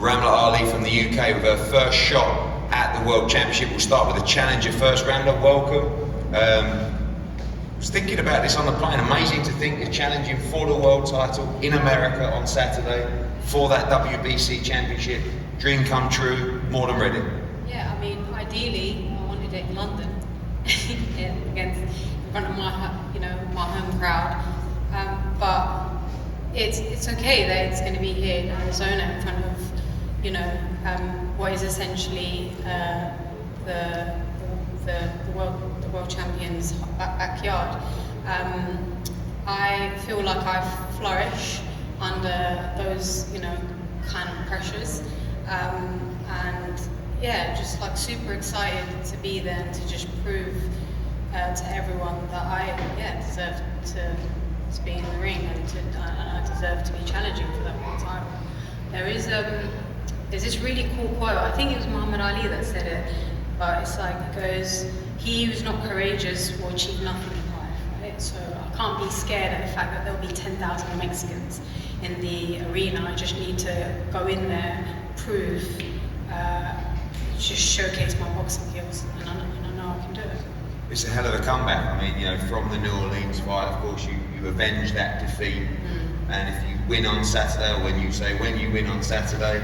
Ramla Ali from the UK with her first shot at the World Championship. We'll start with the challenger first. Ramla, welcome. I was thinking about this on the plane. Amazing to think you're challenging for the world title in America on Saturday for that WBC championship. Dream come true, more than ready. Yeah, I mean, ideally, I wanted it in London, in front of my home crowd. But it's okay that it's going to be here in Arizona in front of, what is essentially the world champions' backyard. I feel like I flourish under those, kind of pressures. And yeah, just like super excited to be there and to just prove to everyone that I deserve to be in the ring and I deserve to be challenging for that world title. There's this really cool quote. I think it was Muhammad Ali that said it, but it's like, it goes, "He who's not courageous will achieve nothing in life," right? So I can't be scared at the fact that there'll be 10,000 Mexicans in the arena. I just need to go in there, prove, just showcase my boxing skills, and I know I can do it. It's a hell of a comeback. I mean, from the New Orleans fight, of course, you avenged that defeat. And if you win on Saturday, or when you win on Saturday,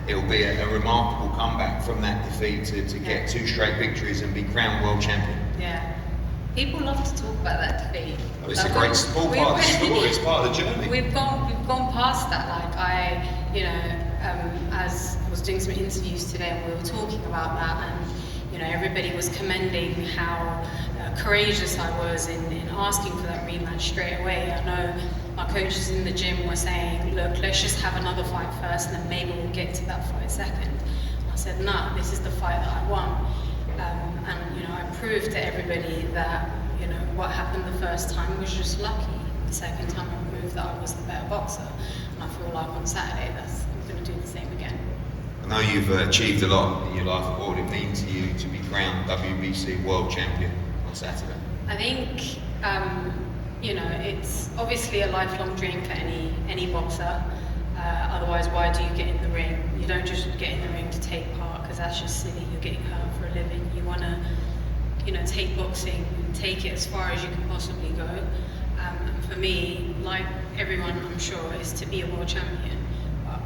it'll be a remarkable comeback from that defeat to get 2 straight victories and be crowned world champion. Yeah. People love to talk about that defeat. Well, it's a great part of the story. It's part of the journey. We've gone past that. Like as I was doing some interviews today, and we were talking about that, and everybody was commending how courageous I was in asking for that rematch straight away. I know my coaches in the gym were saying, "Look, let's just have another fight first, and then maybe we'll get to that fight second." And I said, "No, this is the fight that I won." And I proved to everybody that what happened the first time was just lucky. The second time I proved that I was the better boxer, and I feel like on Saturday I'm going to do the same again. I know you've achieved a lot in your life. What would it mean to you to be crowned WBC world champion on Saturday? I think it's obviously a lifelong dream for any boxer. Otherwise, why do you get in the ring? You don't just get in the ring to take part, because that's just silly. You're getting hurt for a living. You want to, take boxing and take it as far as you can possibly go. And for me, like everyone, I'm sure, is to be a world champion. But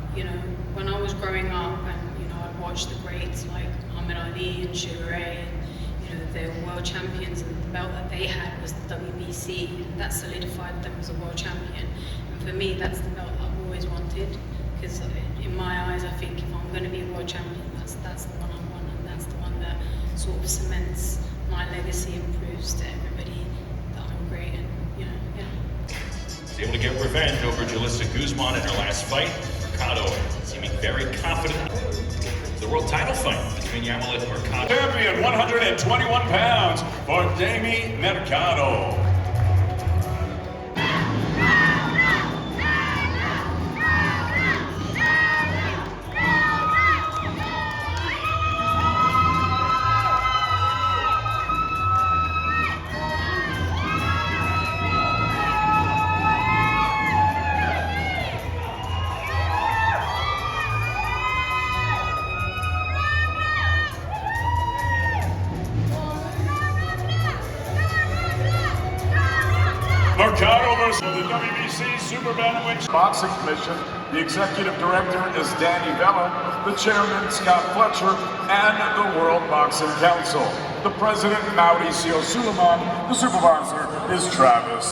when I was growing up, and I watched the greats like Muhammad Ali and Sugar Ray, and they were world champions, and the belt that they had was the WBC, and that solidified them as a world champion. And for me, that's the belt I've always wanted, because in my eyes, I think if I'm going to be a world champion, that's the one I want, and that's the one that sort of cements my legacy and proves to everybody that I'm great. And Was able to get revenge over Julissa Guzman in her last fight. Mercado seeming very confident. The world title fight between Ramla and Mercado. Champion, 121 pounds for Damie Mercado. Mercado versus the WBC Super Bantamweight Boxing Commission. The executive director is Danny Vella, the chairman Scott Fletcher, and the World Boxing Council. The president Mauricio Suleiman, the supervisor is Travis.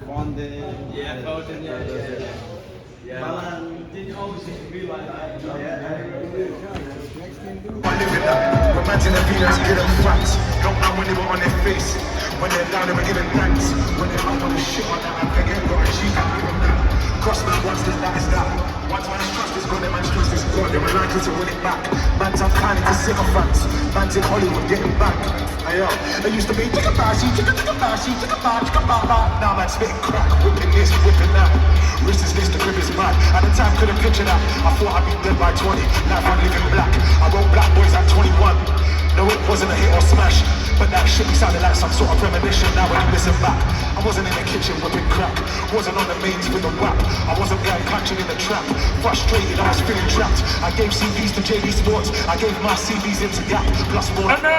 Imagine the feelings, get them facts. Don't mind when they were on their face. When they're down, they were giving thanks. When they're up on the shit on that, I'm thinking, God, she can't give them that. Cross me once, this, that is that. Once man's trust is gone, then man's trust is gone. They were likely to win it back. Man's unkind to sycophants. Man's in Hollywood getting back. Ayo, it used to be, take a bashi, take a bashi, take a bash, take a bash. Now man's spitting crack, whipping this, whipping that. Wrist is this, the grip is mad. At the time, couldn't picture that. I thought I'd be dead by 20. Now I'm living black. I wrote Black Boys at 21. No, it wasn't a hit or smash. But that shit be sounding like some sort of premonition. Now when you listen back, I wasn't in the kitchen whipping crack. Wasn't on the mains with a whap. I wasn't there catching in the trap. Frustrated, I was feeling trapped. I gave CVs to JD Sports. I gave my CVs into Gap. Plus more.